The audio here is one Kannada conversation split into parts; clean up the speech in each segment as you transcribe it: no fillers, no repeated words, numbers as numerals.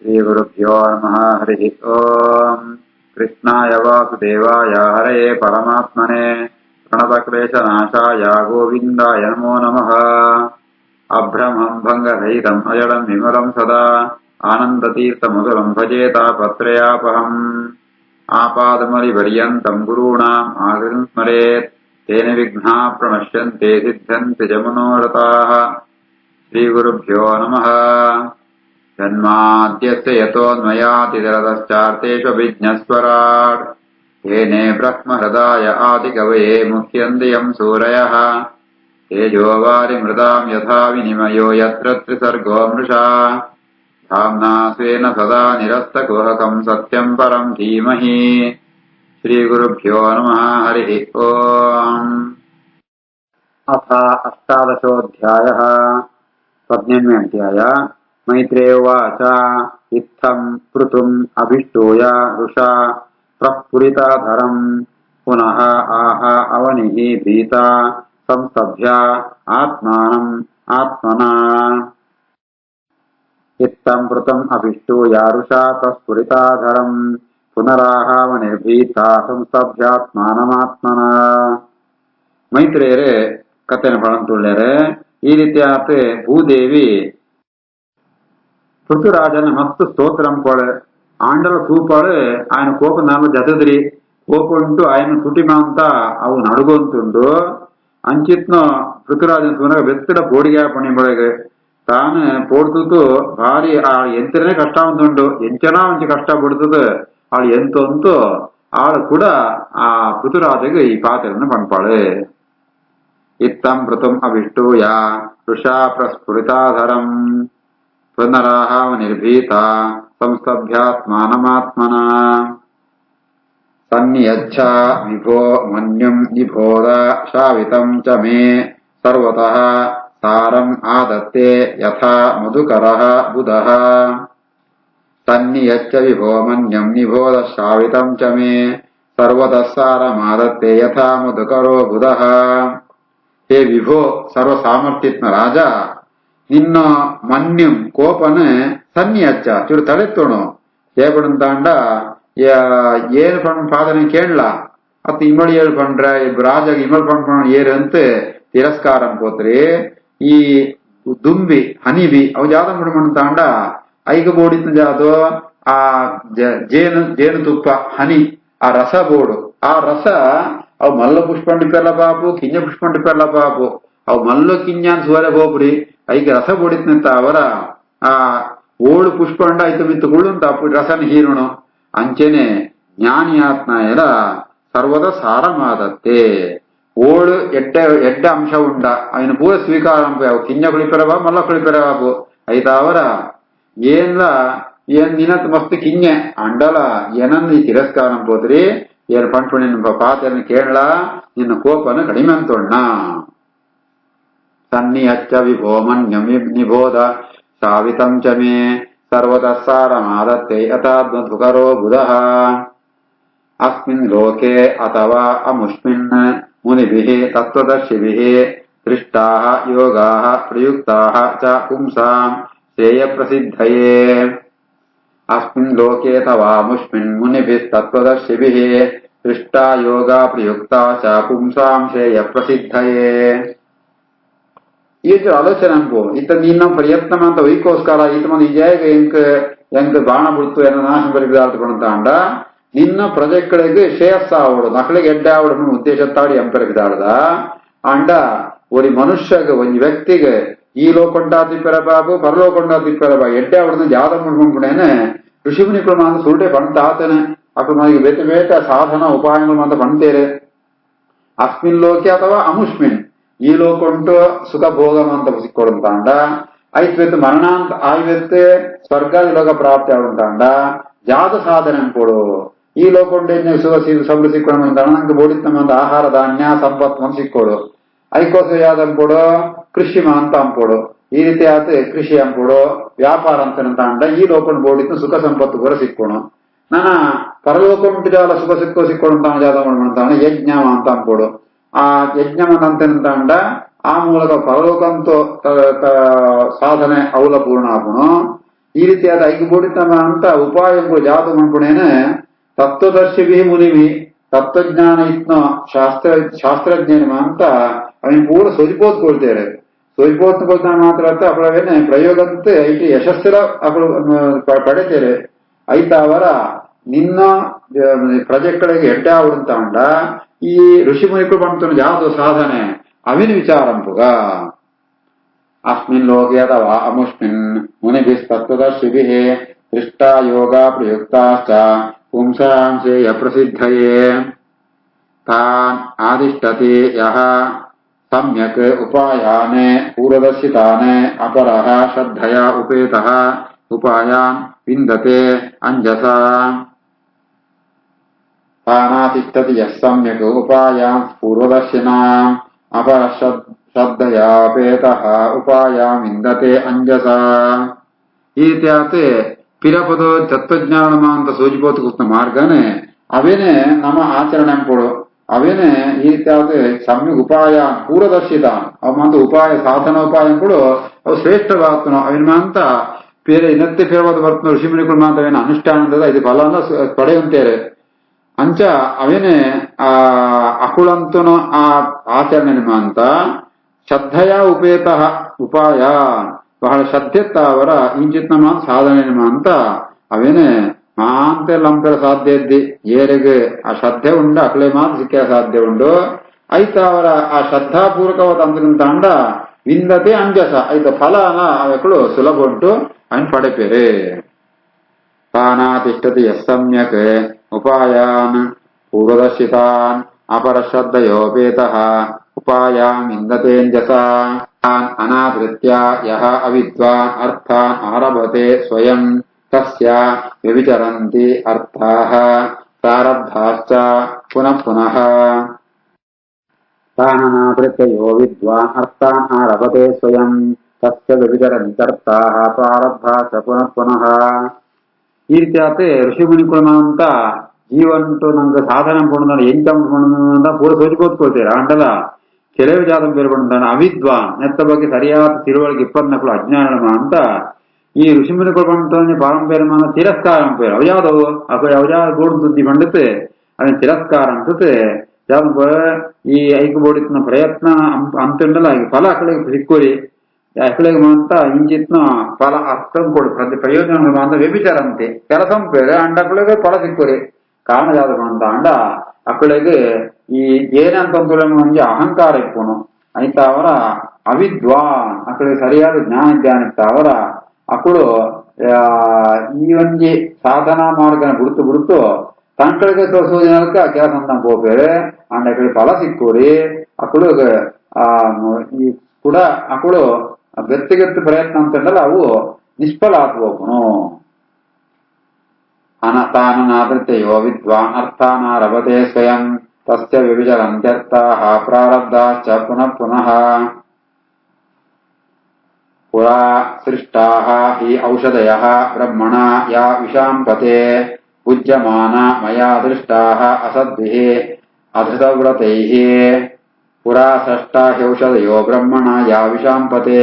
श्रीगुरुभ्यो नमः। हरिः ओम्। कृष्णाय वासुदेवाय हरये परमात्मने प्रणतक्लेशनाशाय गोविन्दाय नमो नमः। अभ्रमं भङ्गरहितम् अजडं विमलं सदा आनन्दतीर्थमधुरं भजेतापत्रयापहम्। आपादमलिपर्यन्तं गुरूणाम् आकृतिं स्मरेत् तेन विघ्नाः प्रणश्यन्ते सिद्ध्यन्ति च मनोरथाः। श्रीगुरुभ्यो नमः। जन्माद्यस्य यतोऽन्वयातिरतश्चार्तेष्वभिज्ञस्वराट् येने ब्रह्महृदाय आदिकवये मुह्यन्ति यं सूरयः। तेजोवारिमृतां यथा विनिमयो यत्र त्रिसर्गो मृषा धाम्ना स्वेन सदा निरस्तकुहकं सत्यं परं धीमहि। श्रीगुरुभ्यो नमः। हरिः ओम्। अथ अष्टादशोऽध्यायः। 18वें अध्याय। मैत्रेय उवाच इत्थं पृथुम् अभिष्टूय रुषा प्रस्फुरिताधरं पुनः आह अवनिः भीता संस्तभ्य आत्मानम् आत्मना। इत्थं पृथुम् अभिष्टूय रुषा प्रस्फुरिताधरं पुनराह अवनिर्भीता ಸಂಸ್ತಭ್ಯಾತ್ಮಾನಮಾತ್ಮನ. ಮೈತ್ರೇಯರೇ ಕಥೆಯನ್ನು ಪಳಂತುಳ್ಳ್ಯಾರೆ. ಈ ರೀತಿಯಾತೆ ಭೂದೇವಿ పృథురాజన్ మస్తు స్తోత్రం కూడా ఆండల చూపాడు. ఆయన కోప నాలుగు జతదిరి కోపంటూ ఆయన ತುಟಿಮಾಂತ ಅವನು ಅಡುಗೊಂತುಂಡು ಅಂಚಿತ್ನ ಪೃಥುರಾಜನ ಸುನಗ ಬೆತ್ತಡ ಬೋಡಿಗೆ ಪಣಿಬಳಗೆ ತಾನು ಪೋಡ್ತುತ್ತು ಭಾರಿ ಆ ಎಂತನೇ ಕಷ್ಟ ಉಂಟು ಎಂಚನ ಒಂಚ ಕಷ್ಟ ಪಡ್ತದ ಆಳು ಎಂತಂತೂ ಆಳು ಕೂಡ ಆ ಪೃಥುರಾಜಗೆ ಈ ಪಾತ್ರವನ್ನು ಪಣ್ಪಾಳು. ಇತ್ತಂ ಪೃಥುಂ ಅಭಿಷ್ಟೂಯ ವೃಷಾ ಪ್ರಸ್ಫುರಿತಾಧರಂ ಪುನರಾಹವನಿರ್ಭೀತಾ ಸಂಸ್ತಭ್ಯಾತ್ಮಾನಮಾತ್ಮನ. ಸನ್ನಿಯಚ್ಛ ವಿಭೋ ಮನ್ಯುಂ ನಿಬೋಧ ಶಾವಿತಂ ಚ ಮೇ ಸರ್ವತಃ ಸಾರಂ ಆದತ್ತೆ ಯಥಾ ಮಧುಕರಃ ಬುಧಃ. ಸನ್ನಿಯಚ್ಛ ವಿಭೋ ಮನ್ಯಂ ನಿಬೋಧ ಶಾವಿತಂ ಚ ಮೇ ಸರ್ವತಃ ಸಾರಮಾದತ್ತೆ ಯಥಾ ಮಧುಕರೋ ಬುಧಃ. ಹೇ ವಿಭೋ ಸರ್ವ ಸಾಮರ್ಥ್ಯತ್ನ ರಾಜ, ನಿನ್ನ ಮನ್ಯಂ ಕೋಪನ ಸನ್ನಿಯಚ್ಚ ಚೂರು ತಡೆತ್ತೋಣು ಏಪಡಂತಾಂಡ ಏನು ಪಣ್ ಪಾದನೆ ಕೇಳಲ ಅತ್ ಇಮಳಿ ಏಳು ಪಂಡ್ರ ರಾಜಾಗ ಇಮಳ್ ಪಣ್ ಏರು ಅಂತ ತಿರಸ್ಕಾರಂ ಪೋತ್ರಿ. ಈ ದುಂಬಿ ಹನಿಬಿ ಅವು ಜಾದ ಮುಡ್ಮಣ್ತಾಂಡ ಐಗ ಬೋಡಿನ ಜಾದು ಆ ಜೇನುತುಪ್ಪ ಹನಿ ಆ ರಸ ಬೋಡು ಆ ರಸ ಅವು ಮಲ್ಲ ಪುಷ್ಪಂಡಿ ಪೆಲ್ಲ ಬಾಪು ಕಿಂಜ ಪುಷ್ಪಂಡಿ ಪೆಲ್ಲ ಬಾಪು ಅವು ಮಲ್ಲು ಕಿಂಜಾನ್ ಸುವರೆ ಬೋಪುಡಿ ಐಗ ರಸ ಬೋಡಿತ್ನಂತ ಅವರ ಆ ಓಳು ಪುಷ್ಪಂಡ ಆಯ್ತು ಮಿತ್ತುಗಳು ಅಂತ ಅಪ್ಪು ರಸನ ಹೀರುಣು ಅಂಚೆನೆ ಜ್ಞಾನಿಯಾತ್ನ ಎಲ್ಲ ಸರ್ವದ ಸಾರಮಾದತ್ತೆ. ಓಳು ಎಡ್ಡ ಅಂಶ ಉಂಡ ఆయన ಪೂರ ಸ್ವೀಕಾರಂ ಕಿಂಜ ಕುಳಿಪೆರಬಾ ಮಲ್ಲ ಕುಳಿಪೆರಬಾಬು ಐತ ಅವರ ಏನ್ಲ ಏನ್ ನಿನತ್ ಮಸ್ತ್ ಕಿಂಜೆ ಅಂಡಲ ಏನನ್ನ ಈ ತಿರಸ್ಕಾರಂ పోత్రి ಏನ್ ಪಂಟು ನಿನ್ನ ಪಾತೆಯನ್ನು ಕೇಳಲ ನಿನ್ನ ಕೋಪನ ಕಡಿಮೆ ಅಂತೋಣ್ಣ. ಸನ್ನಿಯಚ್ಚ ವಿಭೋ ಮನ್ಯಂ ನಿಬೋಧ ಶಾವಿತಂ ಚ ಮೇ ಸರ್ವತಃ ಸಾರಮಾದತ್ತೆ ಯಥಾ ಮಧುಕರೋ ಬುಧಃ. ಅಸ್ಮಿನ್ ಲೋಕೆ ಅಥವಾ ಅಮುಷ್ಮಿನ್ ಮುನಿಭಿಃ ತತ್ವದರ್ಶಿಭಿಃ ದೃಷ್ಟಾಃ ಯೋಗಾಃ ಪ್ರಯುಕ್ತಾಃ ಚ ಪುಂಸಾಂ ಶ್ರೇಯ ಪ್ರಸಿದ್ಧಯೇ. ಅಸ್ಮಿನ್ ಲೋಕೆ ಅಥವಾ ಅಮುಷ್ಮಿನ್ ಮುನಿಭಿಃ ತತ್ವದರ್ಶಿಭಿಃ ದೃಷ್ಟಾ ಯೋಗಾ ಪ್ರಯುಕ್ತಾ ಚ ಪುಂಸಾಂ ಶ್ರೇಯ ಪ್ರಸಿದ್ಧಯೇ. ये जो आलोचना अनको इत निन्न प्रयत्न ಅಂತ ವೈಕೋಸ್ಕರ ಈತ ಮಂದಿ ಜಯಗೆ ಎಂಕ ಬಾಣ ಬಿಡ್ತು ಏನೋ ನಾಶ ಬರಿದಾರ್ಥ ಪಣತಾಂಡ ನಿನ್ನ ಪ್ರಜೆಗಳಿಗೆ ಶ್ರೇಯಸ್ಸ ಆವಡು ನಕಳಿಗೆ ಎಡ್ಡ ಆವಡು ಉದ್ದೇಶತ್ತಾಡಿ ಎಂಪೆರಗಿದಾಡ್ದ ಅಂಡ ಒಡಿ ಮನುಷ್ಯಗೆ ಒಂದು ವ್ಯಕ್ತಿಗೆ ಈ ಲೋಕೊಂಡ ತಿಪ್ಪೆರ ಬಾಬು ಪರಲೋಕೊಂಡ ತಿಪ್ಪೆರ ಬಾ ಎಡ್ಡೆ ಆವಡನ್ನ ಜಾದ ಮುಡ್ಕೊಂಡ್ಬಿಡೇನೆ ಋಷಿಮುನಿಗಳು ಮಾತ್ರ ಸುರುಟೆ ಪಣ್ತಾತನೆ ಅప్పుడు మనకి ಬೇತ ಸಾಧನ ಉಪಾಯಗಳು ಮಾತ್ರ ಪಣ್ತೇರೆ. ಅಸ್ಮಿನ್ ಲೋಕೆ ಅಥವಾ ಅಮುಷ್ಮಿನ್ ಈ ಲೋಕೊಂಟು ಸುಖ ಭೋಗಂ ಅಂತ ಸಿಕ್ಕೊಡಂತಾಂಡ ಐತ್ವೆತ್ತು ಮರಣಾಂತ ಆಯ್ವೆತ್ತು ಸ್ವರ್ಗಾದಿ ಲೋಕ ಪ್ರಾಪ್ತಿ ಆಡುಂತಾಂಡ ಜಾತ ಸಾಧನೆ ಅನ್ಕೊಡು. ಈ ಲೋಕೊಂಡೆ ಸುಖ ಸಬಲು ಸಿಕ್ಕೊಡಂತಾಂಡ ನಂಗೆ ಬೋಡಿತ್ತಂತ ಆಹಾರ ಧಾನ್ಯ ಸಂಪತ್ ಅಂತ ಸಿಕ್ಕೊಡು. ಐಕೋಸ ಯಾವ್ದು ಅನ್ಕೊಡು ಕೃಷಿ ಅಂತ ಅಂಪೋಡು. ಈ ರೀತಿ ಆತ ಕೃಷಿ ಅಂಪೋಡು ವ್ಯಾಪಾರ ಅಂತಂತಾಂಡ ಈ ಲೋಕೊಂಡ್ ಬೋಡಿತ್ತು ಸುಖ ಸಂಪತ್ತು ಕೂಡ ಸಿಕ್ಕೋಣ. ನನ್ನ ಪರಲೋಕೊಂಟು ಜಾಲ ಸುಖ ಸಿಕ್ಕೊಡಂತಾಣ ಜಾತ ಮಾಡ್ತಾಣ ಯಜ್ಞ ಅಂತ ಅಂಪೋಡು. ಆ ಯಜ್ಞಮಂತಂತಾಂಡ ಆ ಮೂಲಕ ಪರಲೋಕಂತೂ ಸಾಧನೆ ಅವಲ ಪೂರ್ಣ ಆಗುಣು ಈ ರೀತಿಯಾದ ಐಕ್ಯಬೋಡಿತನ ಅಂತ ಉಪಾಯಗಳು ಜಾತು ಮಾಡ್ಕೊಂಡೇನೆ ತತ್ವದರ್ಶಿಭಿ ಮುನಿವಿ ತತ್ವಜ್ಞಾನ ಇತ್ನ ಶಾಸ್ತ್ರಜ್ಞಾನ ಅಂತ ಅವನ್ ಪೂರ ಸೊಜಿಪೋತ್ಕೊಳ್ತೇವೆ ಸೊಜಿಪೋತ್ಕೊಳ್ತಾನೆ ಮಾತ್ರ ಅರ್ಥ ಅಪ್ಪಳವೇನೆ ಪ್ರಯೋಗಂತೆ ಐಟಿ ಯಶಸ್ಸಿರ ಅಪ್ಪಳು ಪಡೆತೇವೆ ಐತ ಅವರ ನಿನ್ನ ಪ್ರಜೆಗಳಿಗೆ ಎಡ್ಡ ಉಂತಾಂಡ ಈ ಋಷಿ ಮುನಿಗಳು ಬಂತು ಜಾತು ಸಾಧನೆ ಅವಿನ ವಿಚಾರಂಪುಗ अस्मिन् लोके अथवा अमुष्मिन् मुनिभिस्तत्त्वदर्शिभिः दृष्टा योगा प्रयुक्ताश्च पुंसांसे यप्रसिद्धये तान् आदिष्टति यः सम्यक् उपायान् पूर्वदर्शितान् अपरः श्रद्धया उपेतः उपायान् विन्दते अंजसा तानातिष्ठति यः सम्यक् उपायान् पूर्वदर्शिनाम् अपरः ಶ್ರದ್ಧಯಾಪೇತಃ ಉಪಾಯಮಿಂದತೆ ಅಂಜಸ ಈ ರೀತಿಯಾತೆ ಪಿರಪದ ತತ್ವಜ್ಞಾನ ಅಂತ ಸೂಚಿಪೋತುಕುತ್ತ ಮಾರ್ಗನೆ ಅವೇನೆ ನಮ್ಮ ಆಚರಣೆ ಅಂಪಡು ಅವೇನೆ ಈ ರೀತಿಯಾದ ಸಮ್ಯಕ್ ಉಪಾಯ ಪೂರ್ವದರ್ಶಿತ ಅವ ಮಾತು ಉಪಾಯ ಸಾಧನ ಉಪಾಯ ಕೂಡ ಅವು ಶ್ರೇಷ್ಠವಾಗ್ತನೋ ಅವಿನ ಅಂತ ಬೇರೆ ಇನ್ನತ್ತೆ ಪಿರಪದ ಬರ್ತನೋ ಋಷಿಮುನಿಗಳು ಮಾತ್ರ ಅವೇನ ಅನುಷ್ಠಾನದ ಇದು ಫಲನ ಪಡೆಯುತ್ತೇವೆ ಅಂಚ ಅವೇನೆ ಅಕುಳಂತನೋ ಆ ಆಚರಣೆ ಅಂತ ಶ್ರದ್ಧೆಯ ಉಪೇತ ಉಪಾಯ ಬಹಳ ಶ್ರದ್ಧೆತ್ತ ಅವರ ಇಂಚಿತ್ ನಮ್ಮ ಸಾಧನೆ ಅಂತ ಅವೇನೆ ಮಾಂತೆ ಲಂಪೆರ ಸಾಧ್ಯ ಇದ್ದಿ ಏರಿಗೆ ಆ ಶ್ರದ್ಧೆ ಉಂಡು ಅಕಳೆ ಮಾತ್ರ ಸಿಕ್ಕ ಸಾಧ್ಯ ಉಂಡು ಐತ ಅವರ ಆ ಶ್ರದ್ಧಾಪೂರ್ವಕವಾದ ಅಂತಂದ ವಿಂದತೆ ಅಂಜಸ ಐತ ಫಲನ ಅವಕ್ಕಳು ಸುಲಭ ಉಂಟು ಅವನ್ ಪಡೆಪೇರೆ ತಾನಾತಿಷ್ಠತಿ ಯಃ ಸಮ್ಯಕ್ ಉಪಾಯಾನ್ ಪೂರ್ವದರ್ಶಿತಾನ್ ಅಪರ ಶ್ರದ್ಧಯೋಪೇತಃ ಉಪಾಯಮಿಂದತೇಂಜಸ ತಾನ್ ಅನಾದೃತ್ಯ ಯಃ ಅವಿದ್ವಾನ್ ಅರ್ಥಾನ್ ಆರಭತೆ ಸ್ವಯಂ ತಸ್ಯ ವ್ಯಭಿಚರಂತಿ ಅರ್ಥಾಃ ಪ್ರಾರಬ್ಧಾಶ್ಚ ಪುನಃ ಪುನಃ ತಾನ್ ಅನಾದೃತ್ಯ ಯೋ ವಿದ್ವಾನ್ ಅರ್ಥಾನ್ ಆರಭತೆ ಸ್ವಯಂ ತಸ್ಯ ವ್ಯಭಿಚರಂತಿ ಅರ್ಥಾಃ ಪ್ರಾರಬ್ಧಾಶ್ಚ ಪುನಃ ಪುನಃ ಈ ರೀತಿ ಆತೆ ಋಷಿ ಮುನಿಗಳು ಅಂತ ಜೀವಂಟು ನಂಗೆ ಸಾಧನೆ ಪೊಂಡು ಎಂಕಂ ಪೂರ ಸೋಚಿಕೋತ್ಕೊಳ್ತೀರ ಅಂಟಲ್ಲ ಕೆಲವು ಜಾತಂ ಬೇರೆ ಪಡ್ತಾನೆ ಅವಿದ್ವಾನ್ ನೆತ್ತ ಬಗ್ಗೆ ಸರಿಯಾದ ತಿಳುವಳಿಕೆ ಇಪ್ಪತ್ನಾಲ್ಕು ಅಜ್ಞಾನ ಅಂತ ಈ ಋಷಿಮುನಿಗಳು ಬಂತಾನೆ ಪಾರಂಪರ್ಯಮಾನ ತಿರಸ್ಕಾರ ಪೇರು ಅವು ಯಾವ್ದವು ಅವು ಯಾವ ಗೋಡು ಬುದ್ಧಿ ಪಂಡಿತೆ ಅದನ್ನ ತಿರಸ್ಕಾರ ಅನ್ಸುತ್ತೆ ಯಾವ ಈ ಐಕ್ಯಬೋಡಿನ ಪ್ರಯತ್ನ ಅಂತಂಡಲ್ಲ ಈಗ ಫಲ ಅಕಳಿಗೆ ಸಿಕ್ಕೋರಿ ಅಕಳಿಗೆ ಅಂತ ಇಂಚಿತ್ನ ಫಲ ಅರ್ಥ ಕೊಡು ಪ್ರಯೋಜನ ಅಂತ ವ್ಯಭಿಚಾರ ಅಂತೆ ಕೆಲಸ ಪೇರೆ ಅಂಡಗಳಿಗೆ ಫಲ ಸಿಕ್ಕೋರಿ ಕಾರಣ ಯಾವ್ದು ಅಂತ ಅಂಡ ಅಕಳಿಗೆ ಈ ಏನಂತಂದ್ರೆ ನಮ್ಗೆ ಅಹಂಕಾರ ಇಪ್ಪುನು ಆಯ್ತ ಅವರ ಅವಿದ್ವಾನ್ ಅಕಳಿಗೆ ಸರಿಯಾದ ಜ್ಞಾನ ಇತ್ತ ಅವರ ಅಕಳು ಈ ಒಂದು ಸಾಧನಾ ಮಾರ್ಗನ ಬಿಡ್ತು ತಂಕಳಿಗೆ ತೋರಿಸೋದಿನಕ ಕೆಲಸ ಅಂತ ಹೋಗ್ಬೇರೆ ಅಂಡ್ ಅಕಳಿಗೆ ಫಲ ಸಿಕ್ಕೋರಿ ಅಕಳಿಗೆ ಈ ಕೂಡ ಅಕಳು ವ್ಯಕ್ತಿಗತ ಪ್ರಯತ್ನ ಅಂತಂದಲ್ಲ ಅವು ನಿಷ್ಫಲ ಆಗ್ಬೋಗುನು ಅನತಾನಾದೃತ್ಯಯೋ ವಿದ್ವಾನ್ ಅರ್ಥಾನಾರಭತೆ ಸ್ವಯಂ ತಸ್ಯ ವ್ಯಭಿಚರಂತ್ಯರ್ಥಾಃ ಪ್ರಾರಬ್ಧಾಶ್ಚ ಪುನಃ ಪುನಃ ಪುರಾ ಸೃಷ್ಟಾಃ ಹಿ ಔಷಧಯಃ ಬ್ರಹ್ಮಣ ಯಾ ವಿಷಾಂಪತೆ ಭುಜ್ಯಮಾನ ಮಯಾ ದೃಷ್ಟಾಃ ಅಸದ್ಭಿಃ ಅಧೃತವ್ರತೈಃ ಪುರಾ ಸೃಷ್ಟಾ ಹ್ಯೌಷಧಯೋ ಬ್ರಹ್ಮಣ ಯಾ ವಿಷಾಂಪತೆ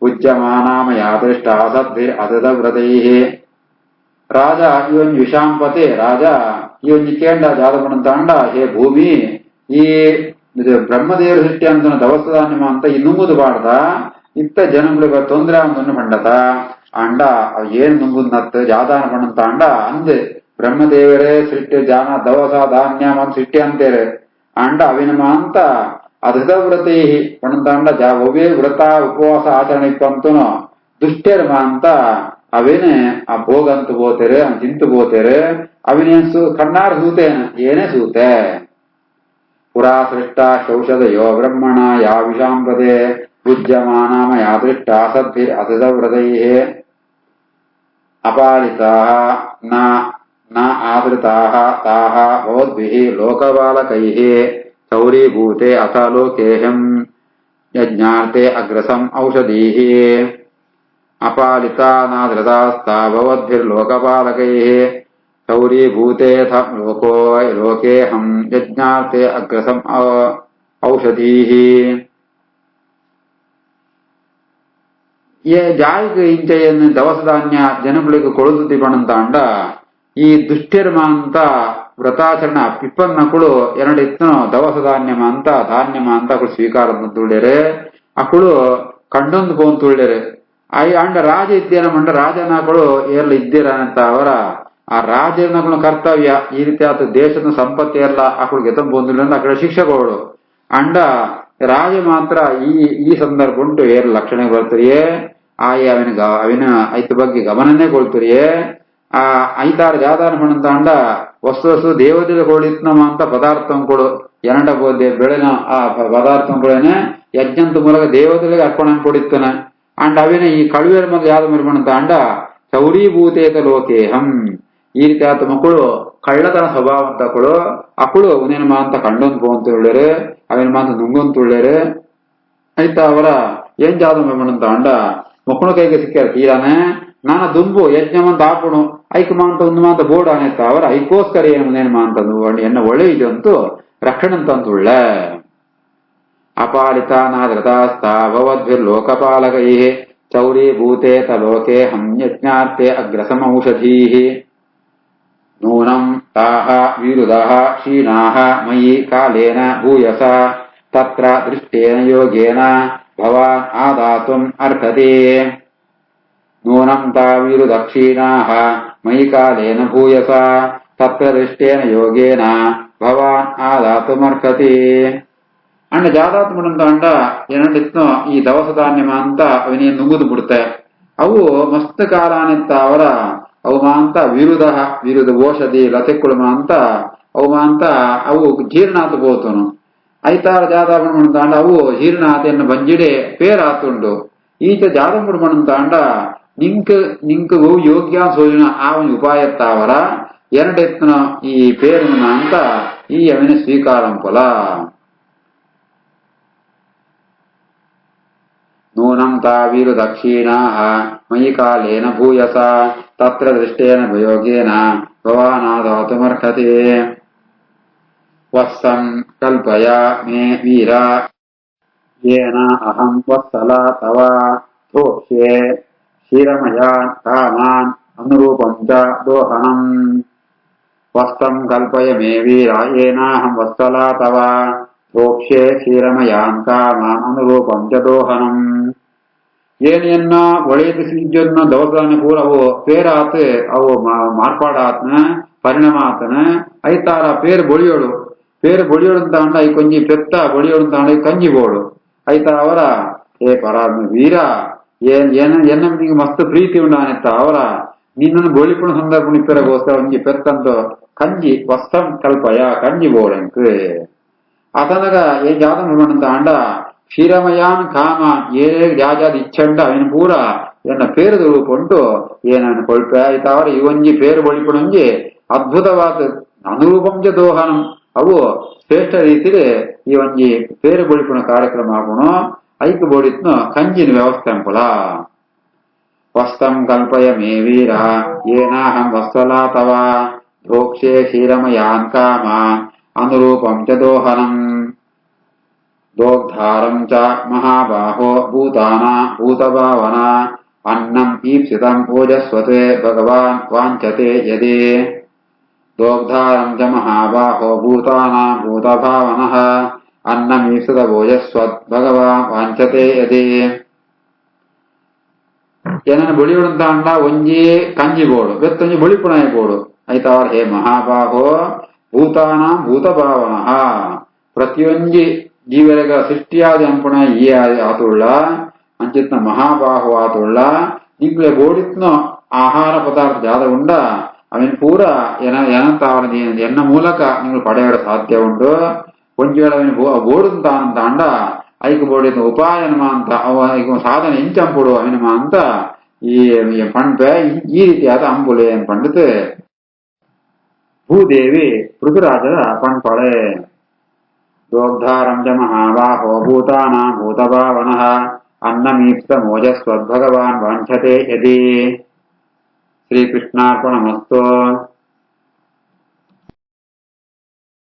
ಭುಜ್ಯಮಾನ ಮಯಾ ದೃಷ್ಟಾ ಅಸದ್ಭಿರ್ ಅಧೃತವ್ರತೈಃ ರಾಜ ಈ ಒಂದು ವಿಷಾಂಪತೆ ರಾಜ ಈ ಒಂದು ಕೇಂಡ ಜಾತಪಣಂತ ಅಂಡ ಹೇ ಭೂಮಿ ಈ ಬ್ರಹ್ಮದೇವರು ಸೃಷ್ಟಿ ಅಂತ ದವಸಧಾನ್ಯಮ ಅಂತ ಈ ನುಂಗುದು ಬಾಡ್ದ ಇತ್ತ ಜನಗಳಿಗೆ ತೊಂದರೆ ಅಂದನ್ನು ಪಂಡತ ಅಂಡ ಏನ್ ನುಂಗುದ್ ನತ್ ಜಾತಾನ ಪಣಂತ ಅಂಡ ಅಂದ್ ಬ್ರಹ್ಮದೇವರೇ ಸೃಷ್ಟಿ ಜಾನ ದವಸ ಧಾನ್ಯ ಅಂತ ಸೃಷ್ಟಿ ಅಂತೇರೆ ಅಂಡ ಅವಿನಮ ಅಂತ ಅಧೃತ ವ್ರತೈ ಪಣಂತ ಅಂಡ ಒವೇ ವ್ರತ ಉಪವಾಸ ಆಚರಣೆ ಇಪ್ಪಂತನು ದುಷ್ಟೇರ್ಮ ಅಂತ ಅವೇನೆ ಆ ಭೋಗಂತ ಬೋತೇರೆ ತಿಂತು ಬೋತೇರೆ ಅವಿನೇನ್ ಕಣ್ಣಾರ್ ಸೂತೇನ ಏನೇ ಸೂತೆ ಪುರಾ ಸೃಷ್ಟ ಶೌಷಧಯೋ ಬ್ರಹ್ಮಣ ಯಾ ವಿಷಾಂಪದೆ ಭುಜ್ಯಮಾನ ಮಯಾ ದೃಷ್ಟ ಅಸದ್ಭಿರ್ ಅಧೃತವ್ರತೈಃ ಅಪಾಲಿತಾಃ ನ ಆದೃತಾಃ ತಾಃ ಭವದ್ಭಿಃ ಲೋಕಪಾಲಕೈಃ ಸೌರೀಭೂತೆ ಅಥ ಲೋಕೇಹಂ ಯಜ್ಞಾರ್ತೆ ಅಗ್ರಸಂ ಔಷಧೀಃ ಅಪಾಲಿತಾನಾದೃತಾಸ್ತಾ ಭವದ್ಭಿರ್ಲೋಕಪಾಲಕೈಃ ಸೌರೀಭೂತೇಥ ಲೋಕೇಹಂ ಯಜ್ಞಾರ್ತೆ ಅಗ್ರಸಂ ಔಷಧೀಃ ಜಾಯಿಗೆ ಇಂಚೆಯನ್ನು ದವಸ ಧಾನ್ಯ ಜನಗಳಿಗೆ ಕೊಳುದು ಪಣಂತ ಅಂಡ ಈ ದುಷ್ಟಿರ್ಮ ವ್ರತಾಚರಣ ಪಿಪ್ಪನ್ನಕುಳು ಎರಡಿತ್ತು ದವಸ ಧಾನ್ಯಮ ಅಂತ ಸ್ವೀಕಾರ ತುಳ್ಳ್ಯಾರೆ ಅಕುಳು ಕಂಡೊಂದು ಪೋನ್ ತುಳ್ಳ್ಯಾರೆ ಅಂಡ ರಾಜ ಇದ್ದೇನ ಮಂಡ ರಾಜನಕಳು ಏರ್ಲ ಇದ್ದೀರಂತ ಅವರ ಆ ರಾಜನಕಳ ಕರ್ತವ್ಯ ಈ ರೀತಿ ಆತ ದೇಶದ ಸಂಪತ್ತಿ ಎಲ್ಲ ಅಕಳು ಗೆತಂ ಬಂದಿಲ್ಲ ಅಂತ ಅಕಡೆ ಶಿಕ್ಷಕಗಳು ಅಂಡ ರಾಜ ಮಾತ್ರ ಈ ಸಂದರ್ಭ ಉಂಟು ಏರ್ ಲಕ್ಷಣ ಬರ್ತೀರಿಯೇ ಅವಿನ ಐತ ಬಗ್ಗೆ ಗಮನನೇ ಕೊಳ್ತೀರಿಯೇ ಐತಾರ ಜಾದಾನ ಪಣಂತ ಅಂಡ ವಸ್ತು ದೇವತೆಗೆ ಕೊಳಿತ್ನಮ ಅಂತ ಪದಾರ್ಥಗಳು ಎನಟ ಬೆಳೆನ ಆ ಪದಾರ್ಥಗಳೇನೆ ಯಜ್ಞಂತ ಮೂಲಕ ದೇವತೆಗಳಿಗೆ ಅರ್ಪಣ ಕೊಡಿತ್ತಾನೆ ಅಂಡ ಅವಿನ ಈ ಕಳುವೆರ ಮಗ ಯಾವ್ದು ಮಿರ್ಪಣಂತ ಅಂಡ ಚೌರೀಭೂತೇತ ಲೋಕೇಹಂ ಈ ರೀತಿ ಆತ ಮಕ್ಕಳು ಕಳ್ಳತನ ಸ್ವಭಾವ ಅಂತಗಳು ಅಕ್ಕಳು ಅವನೇನ ಮಾಂತ ಕಂಡೊಂದು ಪೋನ್ ತುಳ್ಳ್ಯಾರೆ ಅವಿನ ಮಾಂತ ನುಂಗೊಂದು ತುಳ್ಳ್ಯಾರೆ ಆಯ್ತಾ ಅವರ ಏನ್ ಜಾದ ಮಿರ್ಪಣಂತ ಅಂಡ ಮಕ್ಕಳು ಕೈಗೆ ಸಿಕ್ಕ್ಯಾರ ತೀರಾನೆ ನಾನ ದುಂಬು ಯಜ್ಞಮಂತ ಆಪುಣು ಐಕ್ ಮಾಂತ ಒಂದು ಮಾಂತ ಬೋರ್ಡ್ ಆನೆತ್ತ ಅವರ ಐಕೋಸ್ಕರ ಏನು ಮಾಂತಂದು ಎನ್ನ ಒಳ್ಳೆ ಇದಂತೂ ರಕ್ಷಣಂತಂದುಳ್ಳ ಅಪಾಲಿತಾನಾದೃತಾಸ್ತಾ ಭವದ್ಭಿರ್ಲೋಕಪಾಲಕೈ ಚೌರೀಭೂತೇತ ಲೋಕೆ ಹಂಯಜ್ಞಾರ್ಥೆ ಅಗ್ರಸಮೌಷಧೀಃ ನೂನಂ ತಾಹ ವಿರುಧಃ ಕ್ಷೀಣಾಃ ಮಯಿ ಕಾಲೇನ ಭೂಯಸ ತತ್ರ ದೃಷ್ಟೇನ ಯೋಗೇನ ಭವಾನ್ ಆದಾತುಂ ಅರ್ಹತೆ ನೂನಂ ತಾವಿರುಧ ಕ್ಷೀಣಾಃ ಮಯಿ ಕಾಲೇನ ಭೂಯಸ ತತ್ರ ದೃಷ್ಟೇನ ಯೋಗೇನ ಭವಾನ್ ಆದಾತುಂ ಅರ್ಹತೆ ಅಂಡ ಜಾದಾತ್ ಮಾಡಂತ ಅಂಡ ಏನಂಡಿತ್ನೋ ಈ ದವಸ ಧಾನ್ಯಮ ಅಂತ ಅವನೇ ನುಂಗುದು ಬಿಡುತ್ತೆ ಅವು ಮಸ್ತ್ ಕಾಲಾನಿತ್ತ ಅವರ ಅವು ಮಾಂತ ವಿರುಧ ಔಷಧಿ ಲತೆಕ್ಕುಳು ಮಾಂತ ಅವು ಮಾಂತ ಅವು ಜೀರ್ಣಾತ ಬೋತನು ಐತಾರ ಜಾದ ಮಾಡಂತ ಅಂಡ ಅವು ಜೀರ್ಣಾತೆಯನ್ನು ಬಂಜಿಡೆ ಪೇರಾತುಂಡು ಈತ ಜಾದ ಮಾಡಂತ ಅಂಡ ನಿಂಕ ಯೋಗ್ಯ ಸೋಜನ ಆವನ ಉಪಾಯತ್ತ ಅವರ ಎರಡೆತ್ನ ಈ ಪೇರುನ ಅಂತ ಈ ಅವಿನ ಸ್ವೀಕಾರಂಪಲ ನೂನಂ ತಾವೀರು ದಕ್ಷಿಣಾಃ ಮಯಿ ಕಾಲೇನ ಭೂಯಸ ತತ್ರ ದೃಷ್ಟೇನ ಯೋಗೇನ ಭವಾನಾದಾತುಮರ್ಹತೆ ವತ್ಸಂ ಕಲ್ಪಯ ಮೇ ವೀರ ಯೇನ ಅಹಂ ವತ್ಸಲ ತವ ತೋಷ್ಯೆ ಕ್ಷೀರಮಯಾನ್ ಕಾಮಾನ್ ಅನುರೂಪಂ ಚ ದೋಹನಂ ವತ್ಸಂ ಕಲ್ಪಯ ಮೇ ವೀರ ಯೇನಾಹಂ ವತ್ಸಲ ತವ ಭೋಕ್ಷ್ಯೆ ಕ್ಷೀರಮಯಾನ್ ಕಾಮಾನ್ ಅನುರೂಪಂ ಚ ದೋಹನಂ ಏನೆಯನ್ನ ಒಳೆಯನ್ನ ದವಸಾನ ಪೂರ ಅವು ಪೇರಾತ್ ಅವು ಮಾರ್ಪಾಡಾತ್ನ ಪರಿಣಾಮಾತನ ಐತಾರ ಪೇರು ಬೊಳಿಯೋಳು ಅಂತ ಅಂಡ ಈ ಕೊಂಜಿ ಪೆತ್ತ ಬೊಳಿಯೋಳು ಅಂತ ಅಂಡ ಕಂಜಿ ಬೋಳು ಐತಾ ಅವರ ಏ ಪರಾತ್ಮ ವೀರ ಏನ ನಿಂಗೆ ಮಸ್ತ್ ಪ್ರೀತಿ ಉಂಡಾನೆತ್ತ ಅವರ ನಿನ್ನನ್ನು ಬೊಳಿಪುಣ ಸಂದರ್ಭ ನಿಪ್ಪರಗೋಸ್ಕರ ಒಂಜಿ ಪೆತ್ತಂತ ಕಂಜಿ ವಸ್ತಂ ಕಲ್ಪಯ ಕಂಜಿ ಬೋಳಂಕ್ ಅತನಗ ಏನ್ ಜಾತ ನಿರ್ಮಾಣಂತ ಅಂಡ ಕ್ಷೀರಮಯಾನ್ ಕಾಮ ಏನೇ ಜಾಜಾದ ಇಚ್ಛಂಡ ಅವನ ಪೂರ ಎನ್ನ ಪೇರು ಉಂಟು ಏನನ್ನು ಕೊಳ್ಪ ಆಯ್ತಾವ್ರ ಇವೊಂಜಿ ಪೇರು ಬಳಿಪುಣಂಜಿ ಅದ್ಭುತವಾದ ಅನುರೂಪಂಜ ದೋಹನಂ ಅವು ಶ್ರೇಷ್ಠ ರೀತಿಲಿ ಈ ಒಂಜಿ ಪೇರು ಬಳಿಪುಣ ಕಾರ್ಯಕ್ರಮ ಆಗುಣು ಐಕ್ ಬೋಡಿತ್ನು ಕಂಜಿನ ವ್ಯವಸ್ಥೆ ಅಂಪುಲ ವಸ್ತಂ ಕಲ್ಪಯ ಮೇ ವೀರ ಏನಾಹಂ ವತ್ಸಲಾ ತವ ಭೋಕ್ಷ್ಯೆ ಕ್ಷೀರಮಯಾನ್ ಕಾಮ ಅನುರೂಪಂ ಚ ದೋಹನಂ ದೋಗ್ಧಾರಂ ಚ ಮಹಾಬಾಹೋ ಭೂತಭಾವನ ಅನ್ನಂ ಈಪ್ಸಿತಂ ಓಜಸ್ವತೆ ಭಗವಾನ್ ವಾಂಛತೆ ಯದಿ ದೋಗ್ಧಾರಂ ಚ ಮಹಾಬಾಹೋ ಭೂತಭಾವನಃ ಅನ್ನಂ ಈಪ್ಸಿತ ಓಜಸ್ವತ್ ಭಗವಾನ್ ವಾಂಛತೆ ಯದಿ ಏನನ್ನ ಬೊಳಿಯೋಳಂತ ಅಂಡ ಒಂಜಿ ಕಂಜಿ ಬೋಡು ಬೆತ್ತೊಂಜಿ ಬೊಳಿಪುಣಾಯ ಬೋಡು ಐತಾವ್ರ ಹೇ ಮಹಾಬಾಹೋ ಭೂತಭಾವನ ಪ್ರತಿಯೊಂಜಿ ಜೀವರೆಗ ಸೃಷ್ಟಿಯಾದ ಅಂಪುಣ ಈ ಆತುಳ್ಳ ಅಂಚಿತ್ನ ಮಹಾಬಾಹು ಆತುಳ್ಳ ನಿಂಗ್ಲೆ ಬೋಡಿತ್ನ ಆಹಾರ ಪದಾರ್ಥ ಜಾದ ಉಂಡ ಅವನ್ ಪೂರ ಏನಂತಾವನ ಎನ್ನ ಮೂಲಕ ನೀವು ಪಡೆಯಡ ಸಾಧ್ಯ ಉಂಟು ಒಂಜಿ ವೇಳೆ ಅವನ್ ಬೋಡುಂತ ಅಂತ ಅಂಡ ಐಕ್ ಬೋಡಿನ ಉಪಾಯನಮ ಅಂತ ಅವ ಸಾಧನೆ ಇಂಚಂಪುಡು ಅವನಮ ಅಂತ ಈ ಪಂಪೆ ಈ ರೀತಿಯಾದ ಅಂಬುಲೆ ಪಂಡಿತ್ ಭೂದೇವಿ ಪೃಥುರಾಜರ ಪಂಪಳೆ ದೋಗ್ಧಾರಂ ಚ ಮಹಾಬಾಹೋ ಭೂತಭಾವನಃ ಅನ್ನಮೀಪ್ಸ ಮೋಜಸ್ವದ್ಭಗವಾನ್ ವಾಂಛತೆ ಯದಿ ಶ್ರೀಕೃಷ್ಣಾರ್ಪಣಮಸ್ತು.